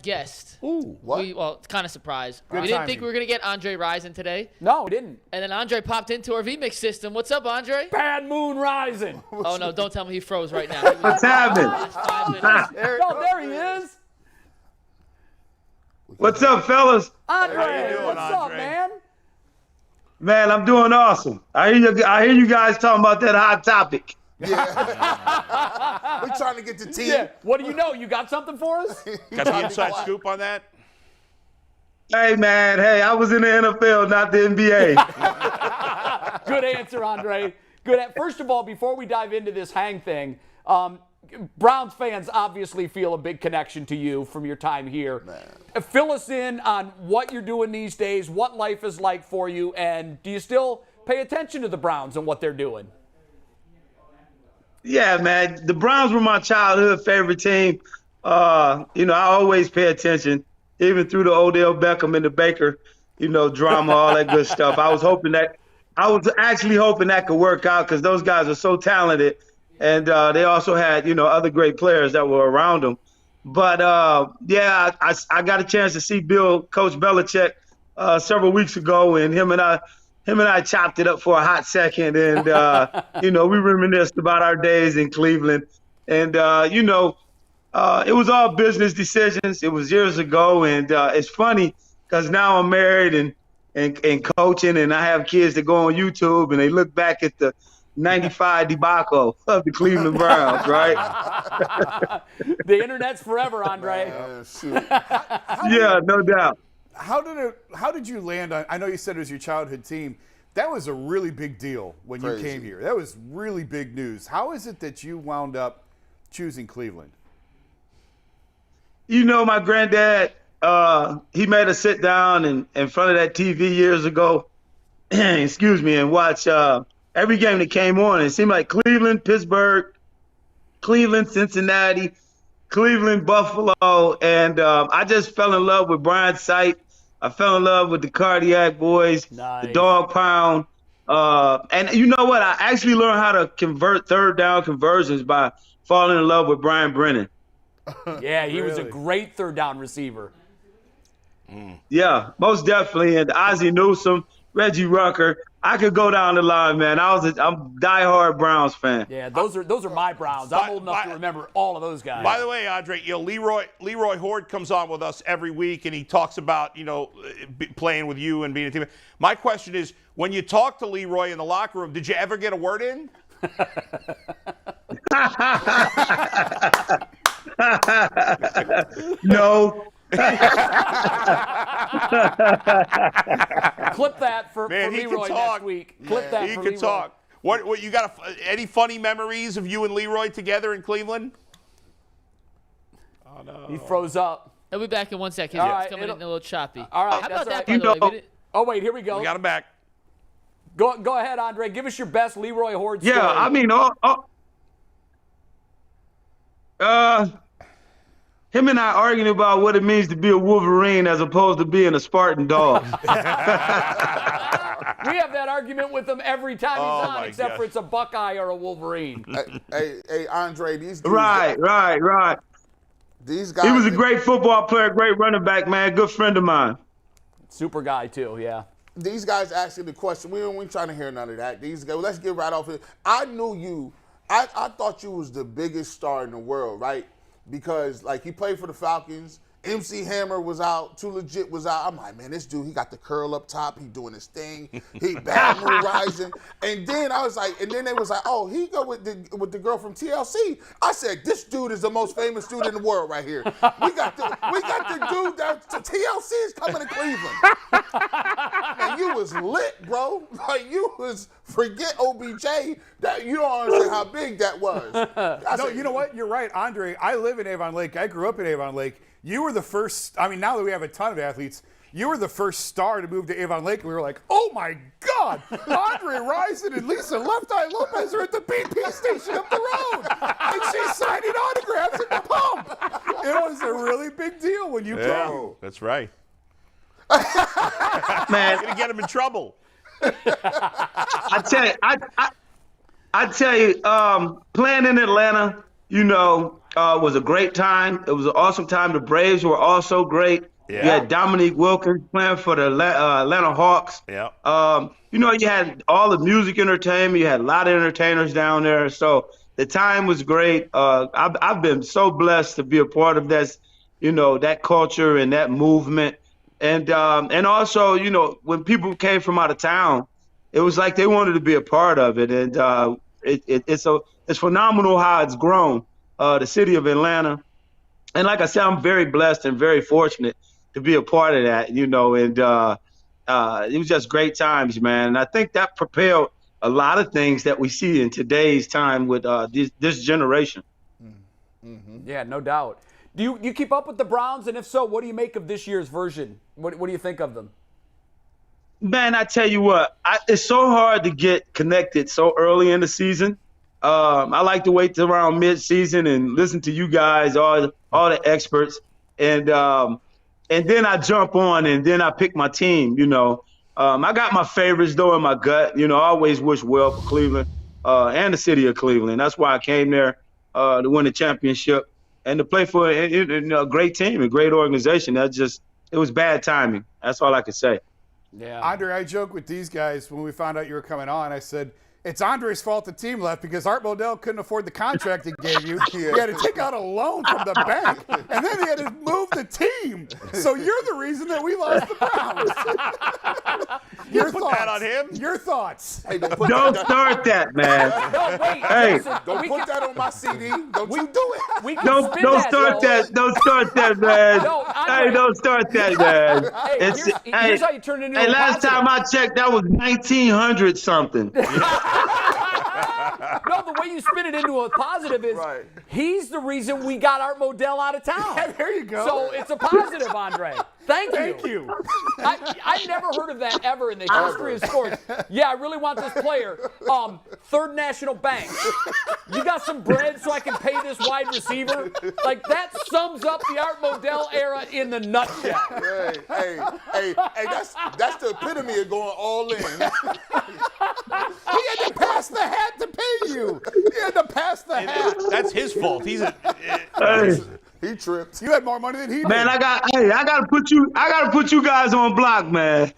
guest. Ooh, what? It's kind of surprise. Good we didn't timing. think we were going to get Andre Rison today. No, we didn't. And then Andre popped into our VMix system. What's up, Andre? Bad moon rising. Oh, no, don't tell me he froze right now. What's happening? There he is. What's up, fellas? Andre, How you doing, what's up, Andre? man? Man, I'm doing awesome. I hear you guys talking about that hot topic. We're trying to get the team. Yeah. What do you know? You got something for us? Got the inside scoop on that? Hey, man. Hey, I was in the NFL, not the NBA. Good answer, Andre. First of all, before we dive into this hang thing, Browns fans obviously feel a big connection to you from your time here. Fill us in on what you're doing these days, what life is like for you, and do you still pay attention to the Browns and what they're doing? Yeah, man. The Browns were my childhood favorite team. I always pay attention, even through the Odell Beckham and the Baker, drama, all that good stuff. I was actually hoping that could work out because those guys are so talented. And they also had, other great players that were around them. But, I got a chance to see Coach Belichick several weeks ago, and him and I chopped it up for a hot second. And, we reminisced about our days in Cleveland. And, it was all business decisions. It was years ago. And it's funny because now I'm married and coaching, and I have kids that go on YouTube, and they look back at the 95 debacle of the Cleveland Browns, right? The internet's forever, Andre. Yeah, no doubt. How did you land on? I know you said it was your childhood team. That was a really big deal when you came here. That was really big news. How is it that you wound up choosing Cleveland? My granddad, he made us sit down in front of that TV years ago, and watch every game that came on. It seemed like Cleveland, Pittsburgh, Cleveland, Cincinnati, Cleveland, Buffalo, and I just fell in love with Brian Sight. I fell in love with the Cardiac Boys, Nice. the Dog Pound. And you know what? I actually learned how to convert third down conversions by falling in love with Brian Brennan. Yeah, he was a great third down receiver. Yeah, most definitely. And Ozzie Newsome, Reggie Rucker. I could go down the line, man. I'm a diehard Browns fan. Yeah, those are my Browns. I'm old enough to remember all of those guys. By the way, Andre, Leroy Horde comes on with us every week, and he talks about playing with you and being a team. My question is, when you talk to Leroy in the locker room, did you ever get a word in? No. Clip that for Leroy next week. Clip that He for could Leroy. talk. What you got? Any funny memories of you and Leroy together in Cleveland? Oh no. He froze up. He'll be back in 1 second. All It's right, coming in a little choppy. All right, How that's about that, all by right. the way? Oh, wait, here we go. We got him back. Go ahead, Andre. Give us your best Leroy Horde story. Yeah, I mean, him and I arguing about what it means to be a Wolverine as opposed to being a Spartan dog. We have that argument with him every time he's on, except for it's a Buckeye or a Wolverine. Hey, Andre, these dudes. Right. These guys. He was a great football player, great running back, man, good friend of mine. Super guy, too, yeah. These guys asking the question. We ain't trying to hear none of that. These guys. Let's get right off it. I knew you. I thought you was the biggest star in the world, right? Because he played for the Falcons. MC Hammer was out. Too Legit was out. I'm like, man, this dude, he got the curl up top. He doing his thing. He bad moon rising. And then I was like, and then they was like, oh, he go with the girl from TLC. I said, this dude is the most famous dude in the world right here. We got the dude that TLC is coming to Cleveland. And you was lit, bro. You was forget OBJ. That you don't understand how big that was. No, you know what? You're right, Andre. I live in Avon Lake. I grew up in Avon Lake. You were the first. I mean, now that we have a ton of athletes, you were the first star to move to Avon Lake. And we were like, oh my God, Andre Rison and Lisa Left Eye Lopez are at the BP station up the road, and she's signing autographs at the pump. It was a really big deal when you came. That's right. Man, Gonna get him in trouble. I tell you, playing in Atlanta, was a great time. It was an awesome time. The Braves were also great. Yeah. You had Dominique Wilkins playing for the Atlanta Hawks. Yeah. You had all the music entertainment. You had a lot of entertainers down there. So the time was great. I've been so blessed to be a part of that, that culture and that movement. And also, when people came from out of town, it was like they wanted to be a part of it. And it's phenomenal how it's grown, the city of Atlanta. And like I said, I'm very blessed and very fortunate to be a part of that, and it was just great times, man. And I think that propelled a lot of things that we see in today's time with this generation. Yeah, no doubt. Do you keep up with the Browns? And if so, what do you make of this year's version? What do you think of them? Man, I tell you what, it's so hard to get connected so early in the season. I like to wait till around mid-season and listen to you guys, all the experts, and then I jump on and then I pick my team. I got my favorites though in my gut. I always wish well for Cleveland and the city of Cleveland. That's why I came there to win the championship and to play for a great team, a great organization. It was bad timing. That's all I could say. Yeah. Andre, I joked with these guys when we found out you were coming on. I said, it's Andre's fault the team left because Art Modell couldn't afford the contract he gave you. He had to take out a loan from the bank, and then he had to move the team. So you're the reason that we lost the Browns. Your put thoughts? that on him? Your thoughts? Hey, don't Start that, man. No, wait. Hey. Listen, Don't put that on my CD. Don't you do it. We can Don't spin that, start though. that. Don't start that, man. No, Andre. Hey, don't start that, man. Hey, here's how you turn it into Hey, a last positive. time I checked, that was 1900 something. No, the way you spin it into a positive is Right. he's the reason we got Art Modell out of town. Yeah, there you go. So it's a positive, Andre. Thank you. Thank you. I never heard of that ever in the history of sports. Yeah, I really want this player. Third National Bank. You got some bread so I can pay this wide receiver? Like, that sums up the Art Modell era in the nutshell. Hey, that's the epitome of going all in. He had to pass the hat to pay you. He had to pass the hat. That's his fault. Hey, He tripped. You had more money than he did. man, I gotta put you guys on block, man.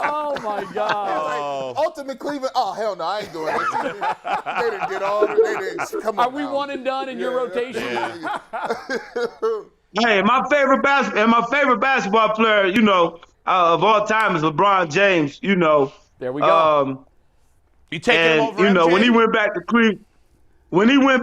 Oh, my God. Ultimate Cleveland. Oh, hell no, I ain't doing it. They didn't get all. They didn't. Come on. Are we now. one and done in your rotation? Hey, my favorite basketball player, of all time is LeBron James. There we go. You taking him over MJ? when he went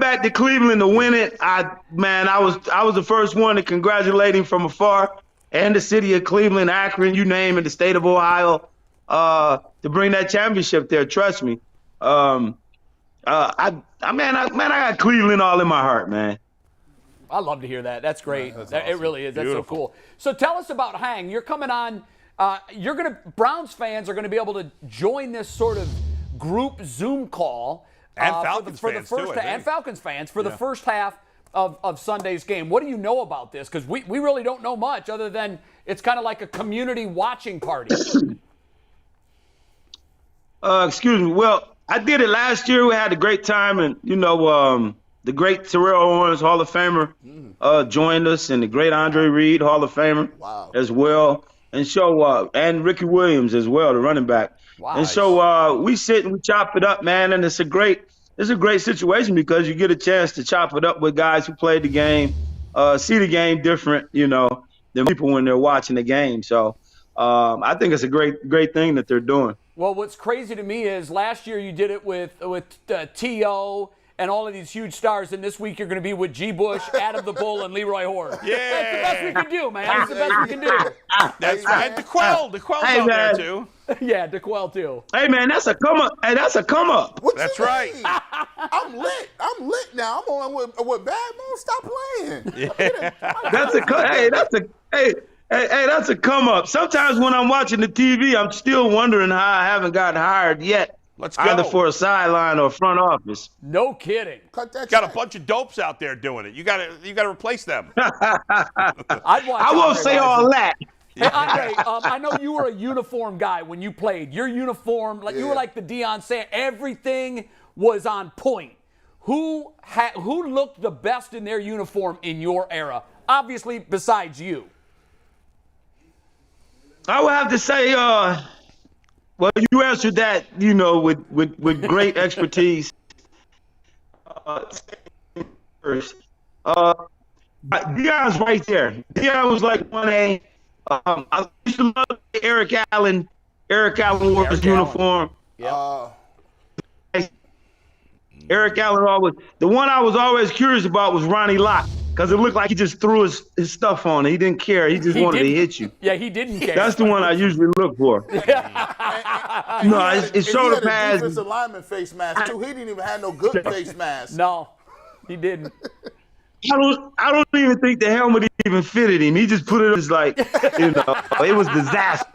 back to Cleveland to win it, I was the first one to congratulate him from afar, and the city of Cleveland, Akron, you name it, the state of Ohio, to bring that championship there. Trust me. I got Cleveland all in my heart, man. I love to hear that. That's great. It really is. That's Beautiful. so cool. So tell us about Hang. You're coming on. Browns fans are going to be able to join this sort of group Zoom call. And Falcons for the fans, too, first I think. and Falcons fans for the first half of Sunday's game. What do you know about this? Because we really don't know much other than it's kind of like a community watching party. Excuse me. Well, I did it last year. We had a great time, and the great Terrell Owens, Hall of Famer, joined us, and the great Andre Reed, Hall of Famer, as well, and Ricky Williams as well, the running back. Wow. And so we sit and we chop it up, man, and it's a great situation because you get a chance to chop it up with guys who played the game, see the game different, than people when they're watching the game. So I think it's a great thing that they're doing. Well, what's crazy to me is last year you did it with T.O. and all of these huge stars, and this week you're going to be with G. Bush, Adam the Bull, and Leroy Horde. Yeah. That's the best we can do, man. That's the best we can do. That's right. And DeQuell's Hey, out there, man. too. Yeah, DeQuell, too. Hey, man, that's a come up. Hey, that's a come up. What That's you right. mean? I'm lit now. I'm on with Bad Moon. Stop playing. That's a come up. Sometimes when I'm watching the TV, I'm still wondering how I haven't gotten hired yet. Let's go. Either for a sideline or front office. No kidding. Cut that. Got a check. bunch of dopes out there doing it. You got to replace them. I'd watch I won't Andre say Rison. all that. Hey, Andre, I know you were a uniform guy when you played. Your uniform, you were like the Deion Sanders. Everything was on point. Who looked the best in their uniform in your era? Obviously, besides you. I would have to say, well, you answered that, with great expertise. First, Deion's right there. Deion was like 1A. I used to love Eric Allen. Eric Allen wore his uniform. Eric Allen always. The one I was always curious about was Ronnie Lott, because it looked like he just threw his stuff on it. He didn't care. He just wanted to hit you. Yeah, he didn't care. That's the one I usually look for. No, it's shoulder He had a pads. defensive lineman face mask too. He didn't even have no good face mask. No, he didn't. I don't even think the helmet even fitted him. He just put it as like, it was disaster.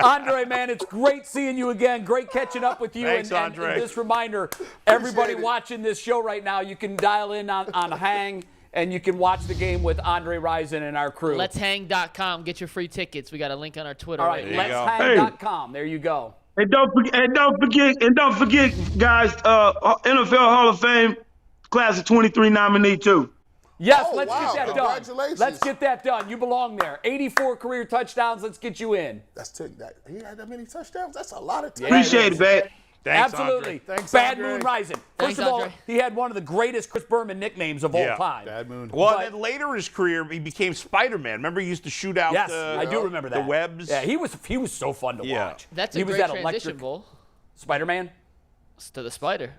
Andre, man, it's great seeing you again. Great catching up with you. Thanks, and Andre. this reminder, everybody Appreciate it. watching this show right now, you can dial in on Hang, and you can watch the game with Andre Rison and our crew. Let'sHang.com. Get your free tickets. We got a link on our Twitter. All right, right now. let'shang.com. There you go. And don't forget, guys, NFL Hall of Fame class of 23 nominee too. Yes, Oh, let's wow. get that done. Congratulations. Let's get that done. You belong there. 84 career touchdowns. Let's get you in. He had that many touchdowns. That's a lot of touchdowns. Appreciate it, babe. Thanks, Absolutely. Andre. Thanks, Bad Andre. Moon Rising. First Thanks, of all, Andre. he had one of the greatest Chris Berman nicknames of all Yeah. time. Bad Moon. Well, But- and then later in his career, he became Spider-Man. Remember, he used to shoot out Yes, I do remember that. the webs. Yeah, he was so fun to Yeah. watch. That's he a was great that transition, electric Bull. Spider-Man. To the Spider.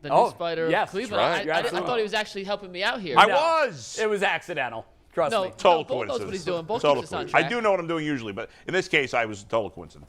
The Oh, new Spider of yes, Cleveland. that's right. You're I absolutely thought he was actually helping me out here. I No. was. It was accidental. Trust No. me. Total Bull knows coincidence. what he's doing. Bull Total keeps us on coincidence. I track. do know what I'm doing usually, but in this case, I was total coincidence.